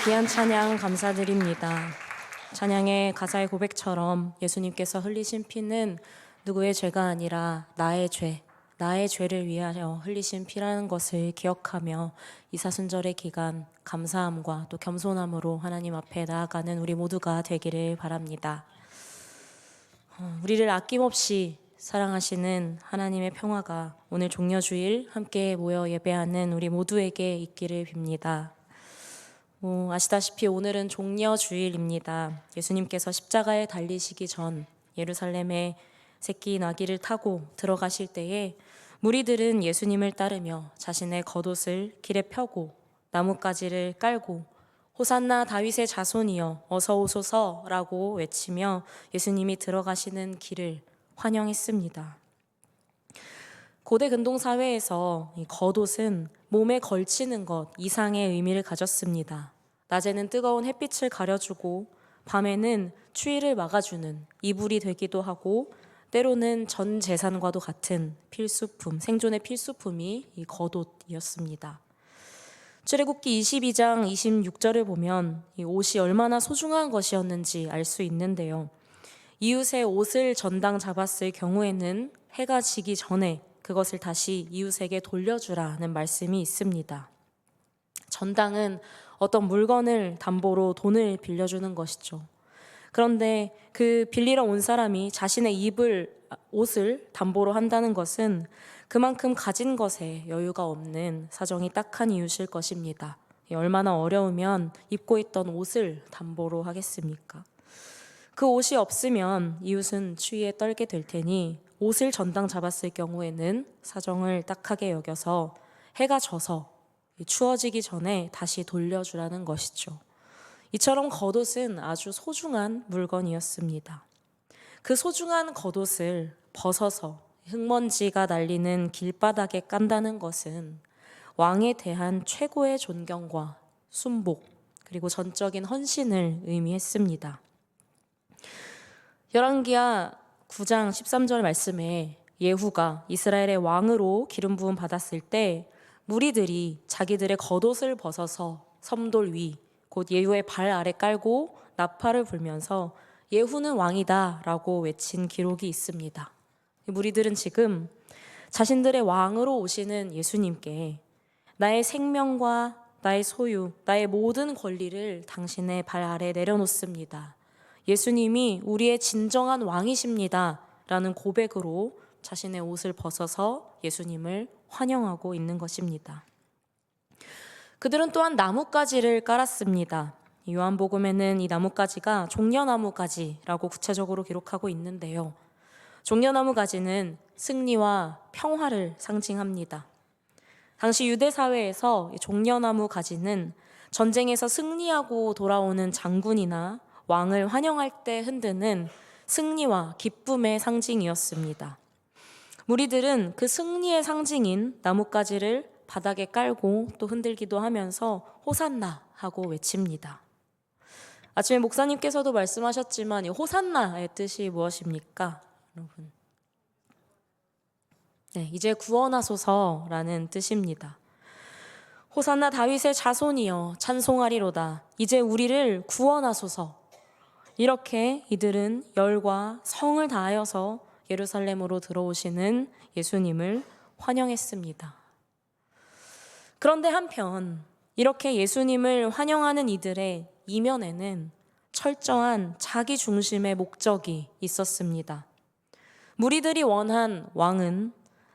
귀한 찬양 감사드립니다. 찬양의 가사의 고백처럼 예수님께서 흘리신 피는 누구의 죄가 아니라 나의 죄를 위하여 흘리신 피라는 것을 기억하며 이사순절의 기간 감사함과 또 겸손함으로 하나님 앞에 나아가는 우리 모두가 되기를 바랍니다. 우리를 아낌없이 사랑하시는 하나님의 평화가 오늘 종려주일 함께 모여 예배하는 우리 모두에게 있기를 빕니다. 아시다시피 오늘은 종려주일입니다. 예수님께서 십자가에 달리시기 전 예루살렘에 새끼 나귀를 타고 들어가실 때에 무리들은 예수님을 따르며 자신의 겉옷을 길에 펴고 나뭇가지를 깔고 호산나 다윗의 자손이여 어서 오소서라고 외치며 예수님이 들어가시는 길을 환영했습니다. 고대 근동 사회에서 이 겉옷은 몸에 걸치는 것 이상의 의미를 가졌습니다. 낮에는 뜨거운 햇빛을 가려주고 밤에는 추위를 막아주는 이불이 되기도 하고 때로는 전 재산과도 같은 필수품, 생존의 필수품이 이 겉옷이었습니다. 출애굽기 22장 26절을 보면 이 옷이 얼마나 소중한 것이었는지 알 수 있는데요. 이웃의 옷을 전당 잡았을 경우에는 해가 지기 전에 그것을 다시 이웃에게 돌려주라는 말씀이 있습니다. 전당은 어떤 물건을 담보로 돈을 빌려주는 것이죠. 그런데 그 빌리러 온 사람이 자신의 입을 옷을 담보로 한다는 것은 그만큼 가진 것에 여유가 없는 사정이 딱한 이웃일 것입니다. 얼마나 어려우면 입고 있던 옷을 담보로 하겠습니까? 그 옷이 없으면 이웃은 추위에 떨게 될 테니 옷을 전당 잡았을 경우에는 사정을 딱하게 여겨서 해가 져서 추워지기 전에 다시 돌려주라는 것이죠. 이처럼 겉옷은 아주 소중한 물건이었습니다. 그 소중한 겉옷을 벗어서 흙먼지가 날리는 길바닥에 깐다는 것은 왕에 대한 최고의 존경과 순복 그리고 전적인 헌신을 의미했습니다. 열왕기하 9장 13절 말씀에 예후가 이스라엘의 왕으로 기름 부음 받았을 때 무리들이 자기들의 겉옷을 벗어서 섬돌 위 곧 예후의 발 아래 깔고 나팔을 불면서 예후는 왕이다 라고 외친 기록이 있습니다. 무리들은 지금 자신들의 왕으로 오시는 예수님께 나의 생명과 나의 소유, 나의 모든 권리를 당신의 발 아래 내려놓습니다. 예수님이 우리의 진정한 왕이십니다 라는 고백으로 자신의 옷을 벗어서 예수님을 환영하고 있는 것입니다. 그들은 또한 나뭇가지를 깔았습니다. 요한복음에는 이 나뭇가지가 종려나무가지라고 구체적으로 기록하고 있는데요. 종려나무가지는 승리와 평화를 상징합니다. 당시 유대 사회에서 종려나무가지는 전쟁에서 승리하고 돌아오는 장군이나 왕을 환영할 때 흔드는 승리와 기쁨의 상징이었습니다. 무리들은 그 승리의 상징인 나뭇가지를 바닥에 깔고 또 흔들기도 하면서 호산나 하고 외칩니다. 아침에 목사님께서도 말씀하셨지만 이 호산나의 뜻이 무엇입니까? 여러분. 네, 이제 구원하소서라는 뜻입니다. 호산나 다윗의 자손이여 찬송하리로다. 이제 우리를 구원하소서. 이렇게 이들은 열과 성을 다하여서 예루살렘으로 들어오시는 예수님을 환영했습니다. 그런데 한편 이렇게 예수님을 환영하는 이들의 이면에는 철저한 자기 중심의 목적이 있었습니다. 무리들이 원한 왕은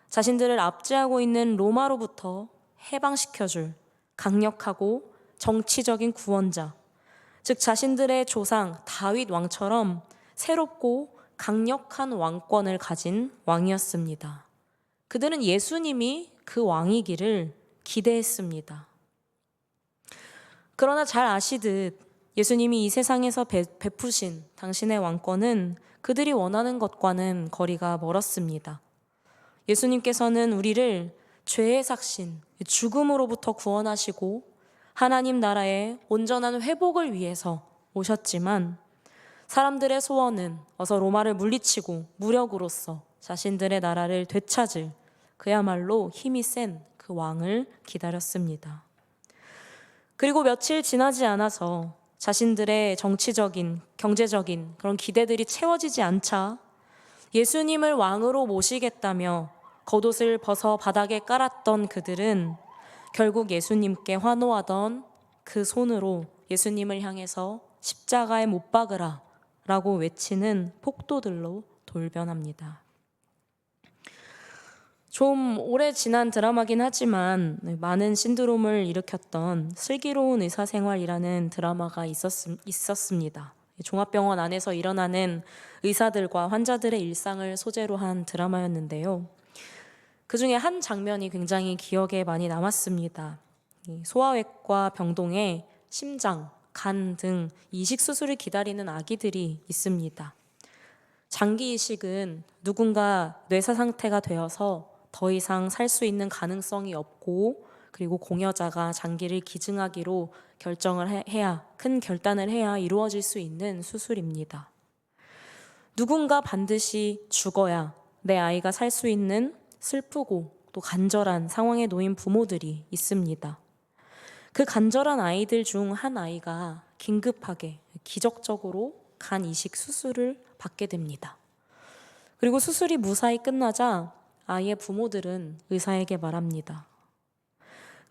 자신들을 압제하고 있는 로마로부터 해방시켜줄 강력하고 정치적인 구원자, 즉 자신들의 조상 다윗 왕처럼 새롭고 강력한 왕권을 가진 왕이었습니다. 그들은 예수님이 그 왕이기를 기대했습니다. 그러나 잘 아시듯 예수님이 이 세상에서 베푸신 당신의 왕권은 그들이 원하는 것과는 거리가 멀었습니다. 예수님께서는 우리를 죄의 삭신, 죽음으로부터 구원하시고 하나님 나라의 온전한 회복을 위해서 오셨지만 사람들의 소원은 어서 로마를 물리치고 무력으로써 자신들의 나라를 되찾을 그야말로 힘이 센 그 왕을 기다렸습니다. 그리고 며칠 지나지 않아서 자신들의 정치적인, 경제적인 그런 기대들이 채워지지 않자 예수님을 왕으로 모시겠다며 겉옷을 벗어 바닥에 깔았던 그들은 결국 예수님께 환호하던 그 손으로 예수님을 향해서 십자가에 못 박으라 라고 외치는 폭도들로 돌변합니다. 좀 오래 지난 드라마긴 하지만 많은 신드롬을 일으켰던 슬기로운 의사생활이라는 드라마가 있었습니다. 종합병원 안에서 일어나는 의사들과 환자들의 일상을 소재로 한 드라마였는데요. 그 중에 한 장면이 굉장히 기억에 많이 남았습니다. 소아외과 병동에 심장, 간 등 이식 수술을 기다리는 아기들이 있습니다. 장기 이식은 누군가 뇌사 상태가 되어서 더 이상 살 수 있는 가능성이 없고 그리고 공여자가 장기를 기증하기로 큰 결단을 해야 이루어질 수 있는 수술입니다. 누군가 반드시 죽어야 내 아이가 살 수 있는 슬프고 또 간절한 상황에 놓인 부모들이 있습니다. 그 간절한 아이들 중 한 아이가 긴급하게 기적적으로 간 이식 수술을 받게 됩니다. 그리고 수술이 무사히 끝나자 아이의 부모들은 의사에게 말합니다.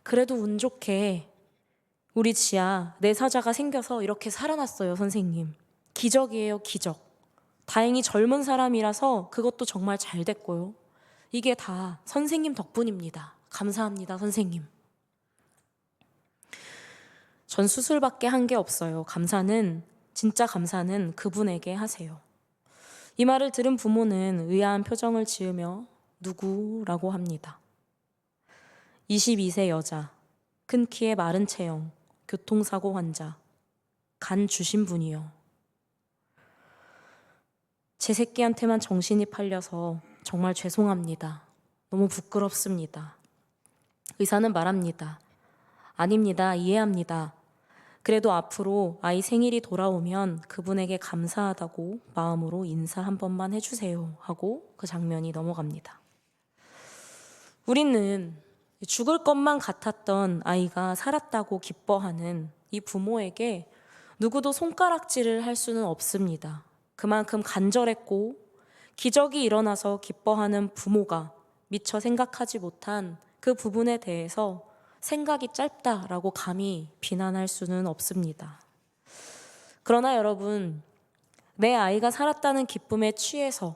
그래도 운 좋게 우리 지아 내사자가 생겨서 이렇게 살아났어요, 선생님. 기적이에요, 기적. 다행히 젊은 사람이라서 그것도 정말 잘 됐고요. 이게 다 선생님 덕분입니다. 감사합니다, 선생님. 전 수술밖에 한 게 없어요. 진짜 감사는 그분에게 하세요. 이 말을 들은 부모는 의아한 표정을 지으며 누구라고 합니다. 22세 여자, 큰 키에 마른 체형, 교통사고 환자, 간 주신 분이요. 제 새끼한테만 정신이 팔려서 정말 죄송합니다. 너무 부끄럽습니다. 의사는 말합니다. 아닙니다. 이해합니다. 그래도 앞으로 아이 생일이 돌아오면 그분에게 감사하다고 마음으로 인사 한 번만 해주세요 하고 그 장면이 넘어갑니다. 우리는 죽을 것만 같았던 아이가 살았다고 기뻐하는 이 부모에게 누구도 손가락질을 할 수는 없습니다. 그만큼 간절했고 기적이 일어나서 기뻐하는 부모가 미처 생각하지 못한 그 부분에 대해서 생각이 짧다라고 감히 비난할 수는 없습니다. 그러나 여러분, 내 아이가 살았다는 기쁨에 취해서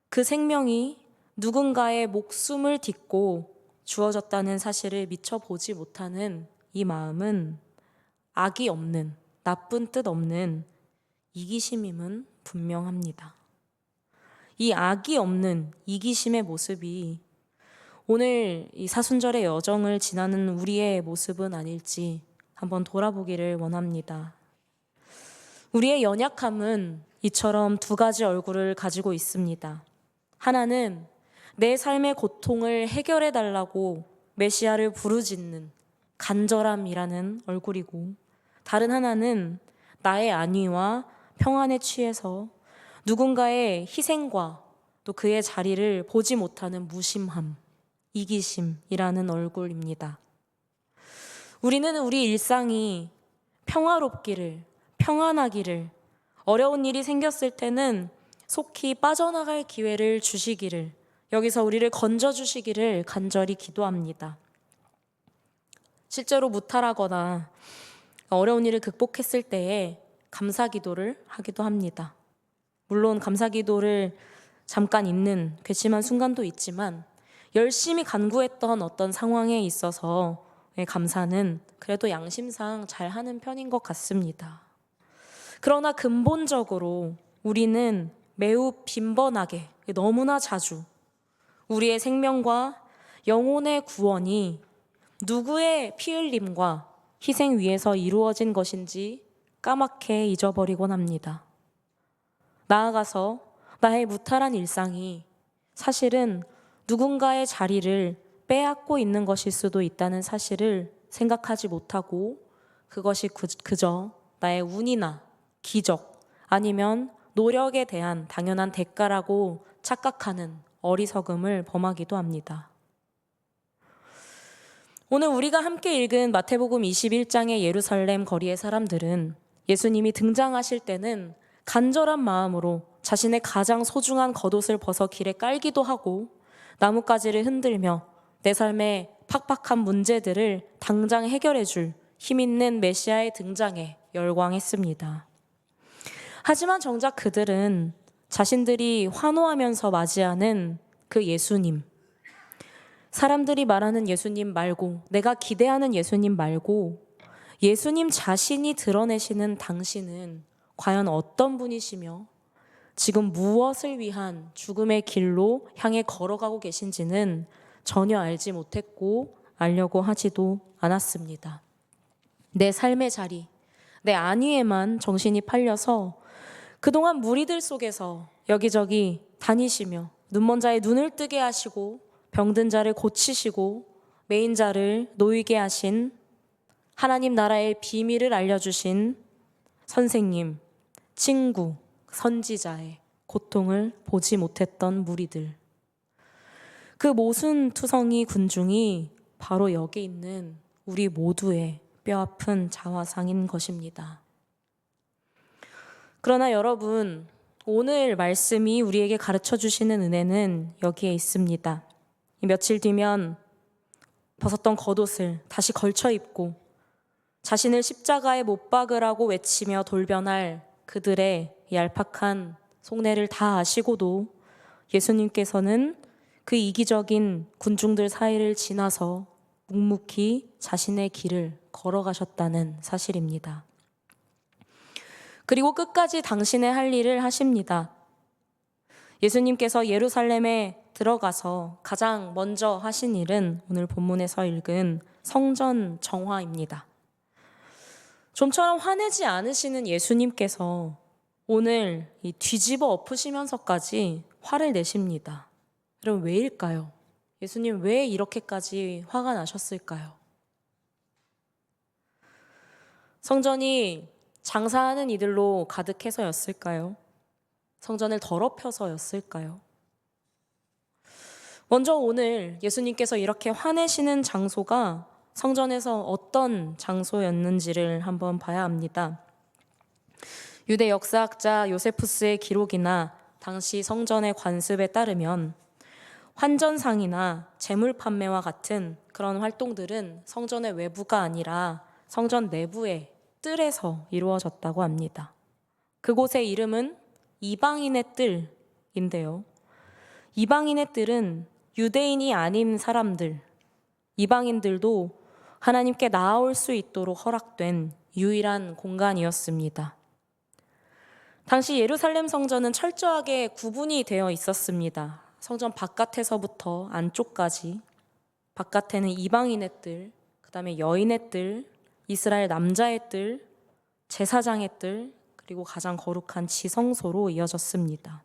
그 생명이 누군가의 목숨을 딛고 주어졌다는 사실을 미처 보지 못하는 이 마음은 악이 없는, 나쁜 뜻 없는 이기심임은 분명합니다. 이 악이 없는 이기심의 모습이 오늘 이 사순절의 여정을 지나는 우리의 모습은 아닐지 한번 돌아보기를 원합니다. 우리의 연약함은 이처럼 두 가지 얼굴을 가지고 있습니다. 하나는 내 삶의 고통을 해결해 달라고 메시아를 부르짖는 간절함이라는 얼굴이고, 다른 하나는 나의 안위와 평안에 취해서 누군가의 희생과 또 그의 자리를 보지 못하는 무심함, 이기심이라는 얼굴입니다. 우리는 우리 일상이 평화롭기를, 평안하기를, 어려운 일이 생겼을 때는 속히 빠져나갈 기회를 주시기를, 여기서 우리를 건져주시기를 간절히 기도합니다. 실제로 무탈하거나 어려운 일을 극복했을 때에 감사기도를 하기도 합니다. 물론 감사기도를 잠깐 잊는 괘씸한 순간도 있지만 열심히 간구했던 어떤 상황에 있어서 감사는 그래도 양심상 잘하는 편인 것 같습니다. 그러나 근본적으로 우리는 매우 빈번하게, 너무나 자주 우리의 생명과 영혼의 구원이 누구의 피 흘림과 희생 위에서 이루어진 것인지 까맣게 잊어버리곤 합니다. 나아가서 나의 무탈한 일상이 사실은 누군가의 자리를 빼앗고 있는 것일 수도 있다는 사실을 생각하지 못하고 그것이 그저 나의 운이나 기적 아니면 노력에 대한 당연한 대가라고 착각하는 어리석음을 범하기도 합니다. 오늘 우리가 함께 읽은 마태복음 21장의 예루살렘 거리의 사람들은 예수님이 등장하실 때는 간절한 마음으로 자신의 가장 소중한 겉옷을 벗어 길에 깔기도 하고 나뭇가지를 흔들며 내 삶의 팍팍한 문제들을 당장 해결해 줄 힘있는 메시아의 등장에 열광했습니다. 하지만 정작 그들은 자신들이 환호하면서 맞이하는 그 예수님, 사람들이 말하는 예수님 말고, 내가 기대하는 예수님 말고 예수님 자신이 드러내시는 당신은 과연 어떤 분이시며 지금 무엇을 위한 죽음의 길로 향해 걸어가고 계신지는 전혀 알지 못했고 알려고 하지도 않았습니다. 내 삶의 자리, 내 안위에만 정신이 팔려서 그동안 무리들 속에서 여기저기 다니시며 눈먼 자의 눈을 뜨게 하시고 병든 자를 고치시고 메인 자를 놓이게 하신 하나님 나라의 비밀을 알려주신 선생님, 친구, 선지자의 고통을 보지 못했던 무리들. 그 모순투성이 군중이 바로 여기 있는 우리 모두의 뼈아픈 자화상인 것입니다. 그러나 여러분, 오늘 말씀이 우리에게 가르쳐 주시는 은혜는 여기에 있습니다. 며칠 뒤면 벗었던 겉옷을 다시 걸쳐 입고 자신을 십자가에 못 박으라고 외치며 돌변할 그들의 얄팍한 속내를 다 아시고도 예수님께서는 그 이기적인 군중들 사이를 지나서 묵묵히 자신의 길을 걸어가셨다는 사실입니다. 그리고 끝까지 당신의 할 일을 하십니다. 예수님께서 예루살렘에 들어가서 가장 먼저 하신 일은 오늘 본문에서 읽은 성전 정화입니다. 좀처럼 화내지 않으시는 예수님께서 오늘 이 뒤집어 엎으시면서까지 화를 내십니다. 여러분, 왜일까요? 예수님 왜 이렇게까지 화가 나셨을까요? 성전이 장사하는 이들로 가득해서였을까요? 성전을 더럽혀서였을까요? 먼저 오늘 예수님께서 이렇게 화내시는 장소가 성전에서 어떤 장소였는지를 한번 봐야 합니다. 유대 역사학자 요세푸스의 기록이나 당시 성전의 관습에 따르면 환전상이나 재물 판매와 같은 그런 활동들은 성전의 외부가 아니라 성전 내부의 뜰에서 이루어졌다고 합니다. 그곳의 이름은 이방인의 뜰인데요. 이방인의 뜰은 유대인이 아닌 사람들, 이방인들도 하나님께 나아올 수 있도록 허락된 유일한 공간이었습니다. 당시 예루살렘 성전은 철저하게 구분이 되어 있었습니다. 성전 바깥에서부터 안쪽까지, 바깥에는 이방인의 뜰, 그 다음에 여인의 뜰, 이스라엘 남자의 뜰, 제사장의 뜰, 그리고 가장 거룩한 지성소로 이어졌습니다.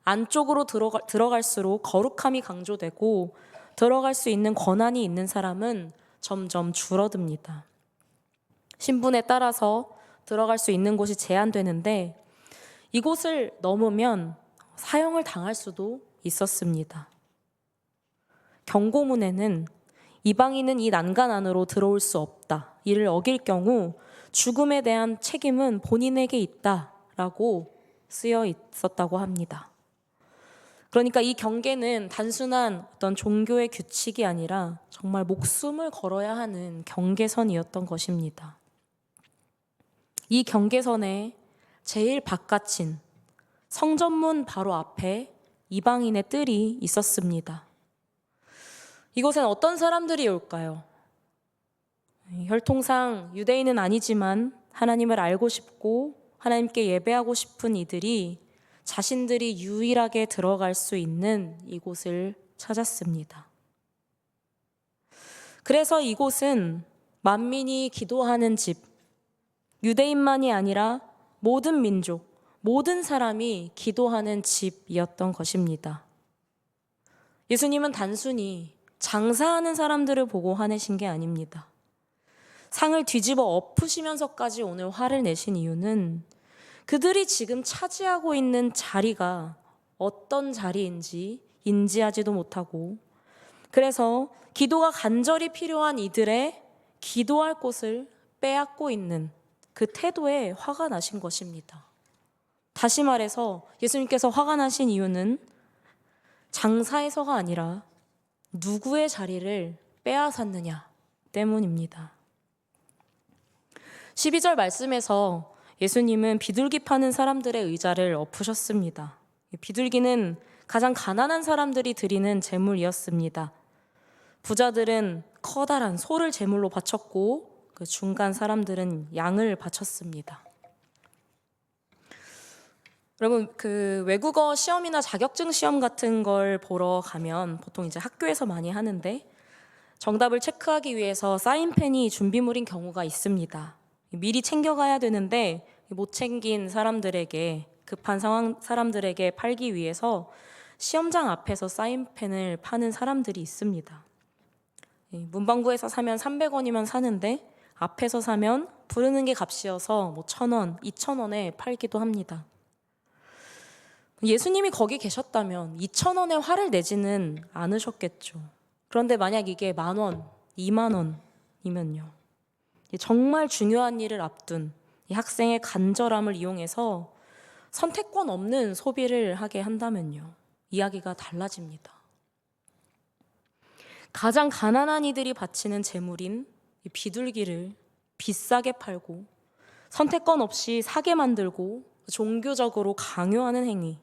안쪽으로 들어갈수록 거룩함이 강조되고 들어갈 수 있는 권한이 있는 사람은 점점 줄어듭니다. 신분에 따라서 들어갈 수 있는 곳이 제한되는데 이곳을 넘으면 사형을 당할 수도 있었습니다. 경고문에는 이방인은 이 난간 안으로 들어올 수 없다. 이를 어길 경우 죽음에 대한 책임은 본인에게 있다라고 쓰여 있었다고 합니다. 그러니까 이 경계는 단순한 어떤 종교의 규칙이 아니라 정말 목숨을 걸어야 하는 경계선이었던 것입니다. 이 경계선의 제일 바깥인 성전문 바로 앞에 이방인의 뜰이 있었습니다. 이곳엔 어떤 사람들이 올까요? 혈통상 유대인은 아니지만 하나님을 알고 싶고 하나님께 예배하고 싶은 이들이 자신들이 유일하게 들어갈 수 있는 이곳을 찾았습니다. 그래서 이곳은 만민이 기도하는 집, 유대인만이 아니라 모든 민족, 모든 사람이 기도하는 집이었던 것입니다. 예수님은 단순히 장사하는 사람들을 보고 화내신 게 아닙니다. 상을 뒤집어 엎으시면서까지 오늘 화를 내신 이유는 그들이 지금 차지하고 있는 자리가 어떤 자리인지 인지하지도 못하고 그래서 기도가 간절히 필요한 이들의 기도할 곳을 빼앗고 있는 그 태도에 화가 나신 것입니다. 다시 말해서 예수님께서 화가 나신 이유는 장사에서가 아니라 누구의 자리를 빼앗았느냐 때문입니다. 12절 말씀에서 예수님은 비둘기 파는 사람들의 의자를 엎으셨습니다. 비둘기는 가장 가난한 사람들이 드리는 제물이었습니다. 부자들은 커다란 소를 제물로 바쳤고 그 중간 사람들은 양을 바쳤습니다. 여러분, 그 외국어 시험이나 자격증 시험 같은 걸 보러 가면 보통 이제 학교에서 많이 하는데 정답을 체크하기 위해서 사인펜이 준비물인 경우가 있습니다. 미리 챙겨가야 되는데 못 챙긴 사람들에게, 급한 상황 사람들에게 팔기 위해서 시험장 앞에서 사인펜을 파는 사람들이 있습니다. 문방구에서 사면 300원이면 사는데 앞에서 사면 부르는 게 값이어서 1,000원, 2,000원에 팔기도 합니다. 예수님이 거기 계셨다면 2,000원에 화를 내지는 않으셨겠죠. 그런데 만약 이게 10,000원, 20,000원이면요. 정말 중요한 일을 앞둔 이 학생의 간절함을 이용해서 선택권 없는 소비를 하게 한다면요. 이야기가 달라집니다. 가장 가난한 이들이 바치는 재물인 이 비둘기를 비싸게 팔고 선택권 없이 사게 만들고 종교적으로 강요하는 행위.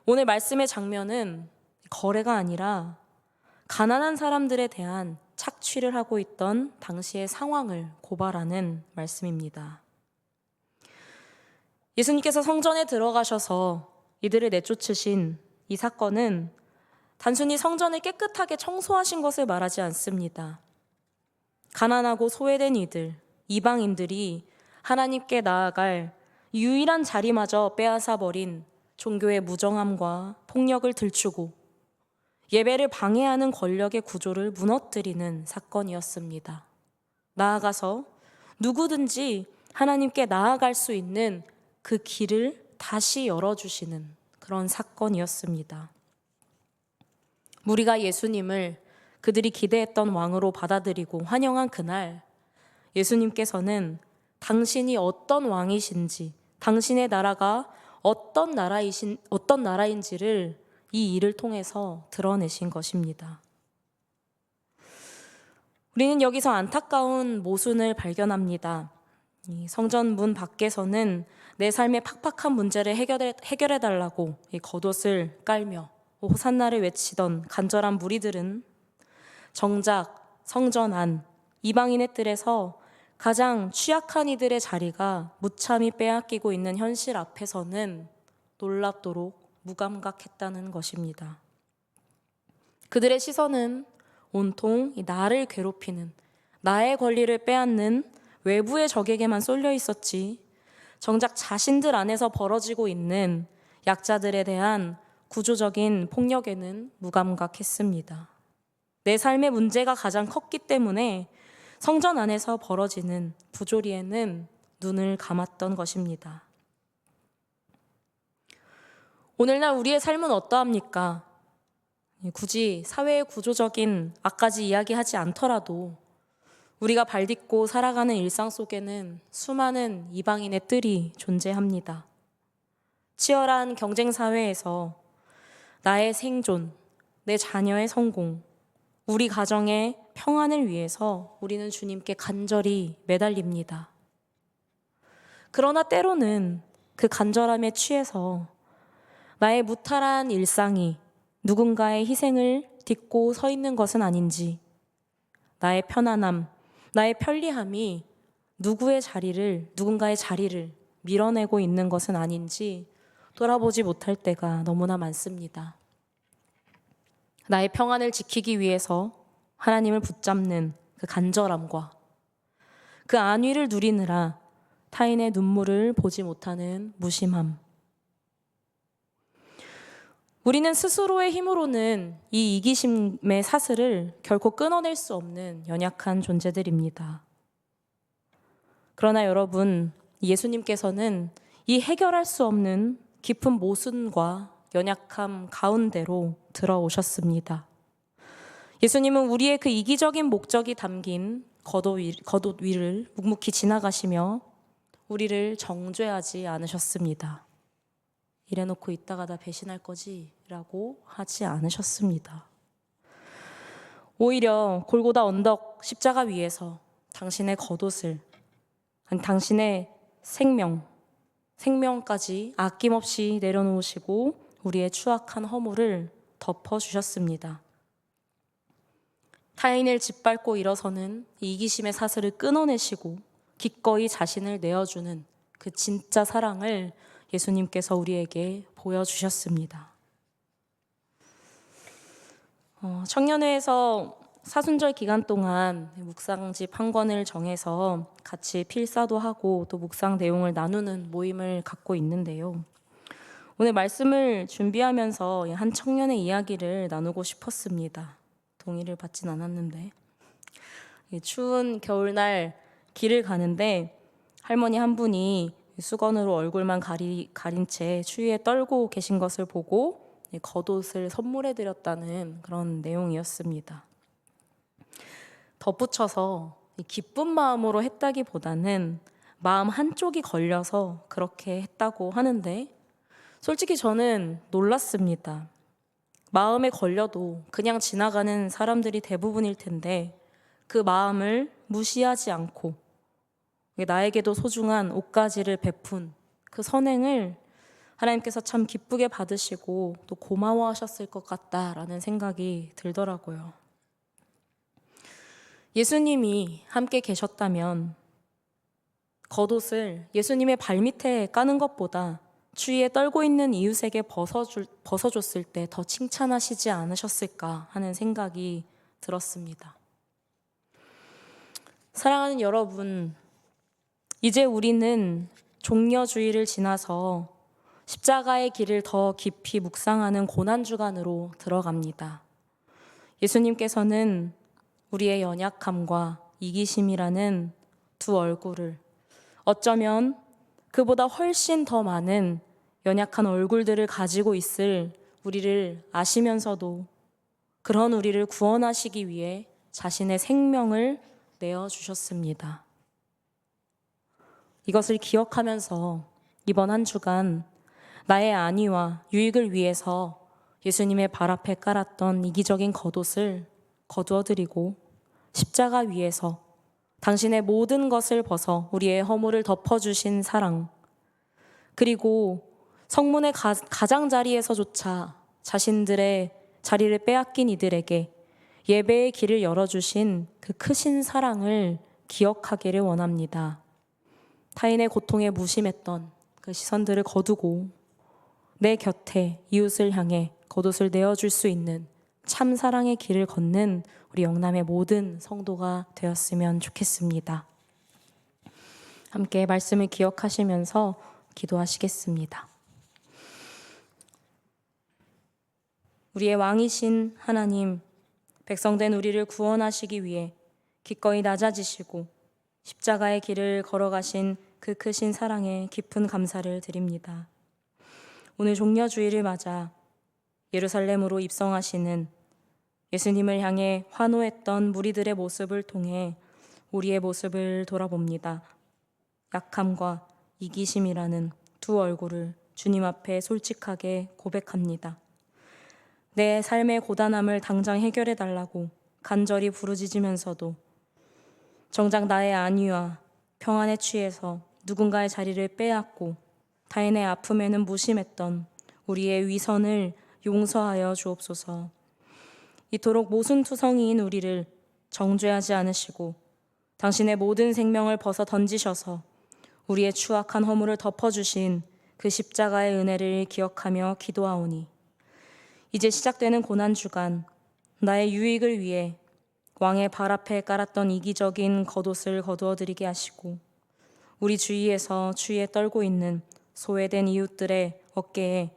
오늘 말씀의 장면은 거래가 아니라 가난한 사람들에 대한 착취를 하고 있던 당시의 상황을 고발하는 말씀입니다. 예수님께서 성전에 들어가셔서 이들을 내쫓으신 이 사건은 단순히 성전을 깨끗하게 청소하신 것을 말하지 않습니다. 가난하고 소외된 이들, 이방인들이 하나님께 나아갈 유일한 자리마저 빼앗아버린 종교의 무정함과 폭력을 들추고 예배를 방해하는 권력의 구조를 무너뜨리는 사건이었습니다. 나아가서 누구든지 하나님께 나아갈 수 있는 그 길을 다시 열어주시는 그런 사건이었습니다. 무리가 예수님을 그들이 기대했던 왕으로 받아들이고 환영한 그날, 예수님께서는 당신이 어떤 왕이신지, 당신의 나라가 어떤 나라인지를 이 일을 통해서 드러내신 것입니다. 우리는 여기서 안타까운 모순을 발견합니다. 이 성전 문 밖에서는 내 삶의 팍팍한 문제를 해결해달라고 겉옷을 깔며 호산나를 외치던 간절한 무리들은 정작 성전 안 이방인의 뜰에서 가장 취약한 이들의 자리가 무참히 빼앗기고 있는 현실 앞에서는 놀랍도록 무감각했다는 것입니다. 그들의 시선은 온통 나를 괴롭히는, 나의 권리를 빼앗는 외부의 적에게만 쏠려 있었지, 정작 자신들 안에서 벌어지고 있는 약자들에 대한 구조적인 폭력에는 무감각했습니다. 내 삶의 문제가 가장 컸기 때문에 성전 안에서 벌어지는 부조리에는 눈을 감았던 것입니다. 오늘날 우리의 삶은 어떠합니까? 굳이 사회의 구조적인 악까지 이야기하지 않더라도 우리가 발딛고 살아가는 일상 속에는 수많은 이방인의 뜰이 존재합니다. 치열한 경쟁 사회에서 나의 생존, 내 자녀의 성공, 우리 가정의 평안을 위해서 우리는 주님께 간절히 매달립니다. 그러나 때로는 그 간절함에 취해서 나의 무탈한 일상이 누군가의 희생을 딛고 서 있는 것은 아닌지, 나의 편안함, 나의 편리함이 누군가의 자리를 밀어내고 있는 것은 아닌지 돌아보지 못할 때가 너무나 많습니다. 나의 평안을 지키기 위해서 하나님을 붙잡는 그 간절함과 그 안위를 누리느라 타인의 눈물을 보지 못하는 무심함. 우리는 스스로의 힘으로는 이 이기심의 사슬을 결코 끊어낼 수 없는 연약한 존재들입니다. 그러나 여러분, 예수님께서는 이 해결할 수 없는 깊은 모순과 연약함 가운데로 들어오셨습니다. 예수님은 우리의 그 이기적인 목적이 담긴 겉옷 위를 묵묵히 지나가시며 우리를 정죄하지 않으셨습니다. 이래놓고 이따가 다 배신할 거지? 라고 하지 않으셨습니다. 오히려 골고다 언덕 십자가 위에서 당신의 겉옷을, 아니 당신의 생명까지 아낌없이 내려놓으시고 우리의 추악한 허물을 덮어주셨습니다. 타인을 짓밟고 일어서는 이기심의 사슬을 끊어내시고 기꺼이 자신을 내어주는 그 진짜 사랑을 예수님께서 우리에게 보여주셨습니다. 청년회에서 사순절 기간 동안 묵상집 한 권을 정해서 같이 필사도 하고 또 묵상 내용을 나누는 모임을 갖고 있는데요. 오늘 말씀을 준비하면서 한 청년의 이야기를 나누고 싶었습니다. 동의를 받진 않았는데, 추운 겨울날 길을 가는데 할머니 한 분이 수건으로 얼굴만 가린 채 추위에 떨고 계신 것을 보고 겉옷을 선물해 드렸다는 그런 내용이었습니다. 덧붙여서 기쁜 마음으로 했다기보다는 마음 한쪽이 걸려서 그렇게 했다고 하는데, 솔직히 저는 놀랐습니다. 마음에 걸려도 그냥 지나가는 사람들이 대부분일 텐데 그 마음을 무시하지 않고 나에게도 소중한 옷가지를 베푼 그 선행을 하나님께서 참 기쁘게 받으시고 또 고마워하셨을 것 같다라는 생각이 들더라고요. 예수님이 함께 계셨다면 겉옷을 예수님의 발밑에 까는 것보다 추위에 떨고 있는 이웃에게 벗어줬을 때 더 칭찬하시지 않으셨을까 하는 생각이 들었습니다. 사랑하는 여러분, 이제 우리는 종려주일을 지나서 십자가의 길을 더 깊이 묵상하는 고난주간으로 들어갑니다. 예수님께서는 우리의 연약함과 이기심이라는 두 얼굴을, 어쩌면 그보다 훨씬 더 많은 연약한 얼굴들을 가지고 있을 우리를 아시면서도 그런 우리를 구원하시기 위해 자신의 생명을 내어주셨습니다. 이것을 기억하면서 이번 한 주간 나의 안위와 유익을 위해서 예수님의 발 앞에 깔았던 이기적인 겉옷을 거두어드리고 십자가 위에서 당신의 모든 것을 벗어 우리의 허물을 덮어주신 사랑, 그리고 성문의 가장자리에서조차 자신들의 자리를 빼앗긴 이들에게 예배의 길을 열어주신 그 크신 사랑을 기억하기를 원합니다. 타인의 고통에 무심했던 그 시선들을 거두고 내 곁에 이웃을 향해 겉옷을 내어줄 수 있는 참 사랑의 길을 걷는 우리 영남의 모든 성도가 되었으면 좋겠습니다. 함께 말씀을 기억하시면서 기도하시겠습니다. 우리의 왕이신 하나님, 백성된 우리를 구원하시기 위해 기꺼이 낮아지시고 십자가의 길을 걸어가신 그 크신 사랑에 깊은 감사를 드립니다. 오늘 종려주일을 맞아 예루살렘으로 입성하시는 예수님을 향해 환호했던 무리들의 모습을 통해 우리의 모습을 돌아봅니다. 약함과 이기심이라는 두 얼굴을 주님 앞에 솔직하게 고백합니다. 내 삶의 고단함을 당장 해결해 달라고 간절히 부르짖으면서도 정작 나의 안위와 평안에 취해서 누군가의 자리를 빼앗고 타인의 아픔에는 무심했던 우리의 위선을 용서하여 주옵소서. 이토록 모순투성이인 우리를 정죄하지 않으시고 당신의 모든 생명을 벗어 던지셔서 우리의 추악한 허물을 덮어주신 그 십자가의 은혜를 기억하며 기도하오니, 이제 시작되는 고난주간 나의 유익을 위해 왕의 발 앞에 깔았던 이기적인 겉옷을 거두어드리게 하시고 우리 주위에서 추위에 떨고 있는 소외된 이웃들의 어깨에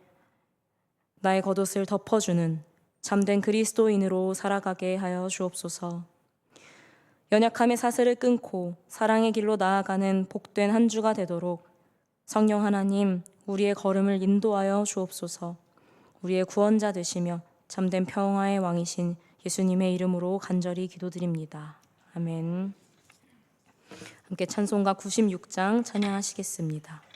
나의 겉옷을 덮어주는 참된 그리스도인으로 살아가게 하여 주옵소서. 연약함의 사슬을 끊고 사랑의 길로 나아가는 복된 한 주가 되도록 성령 하나님, 우리의 걸음을 인도하여 주옵소서. 우리의 구원자 되시며 참된 평화의 왕이신 예수님의 이름으로 간절히 기도드립니다. 아멘. 함께 찬송가 96장 찬양하시겠습니다.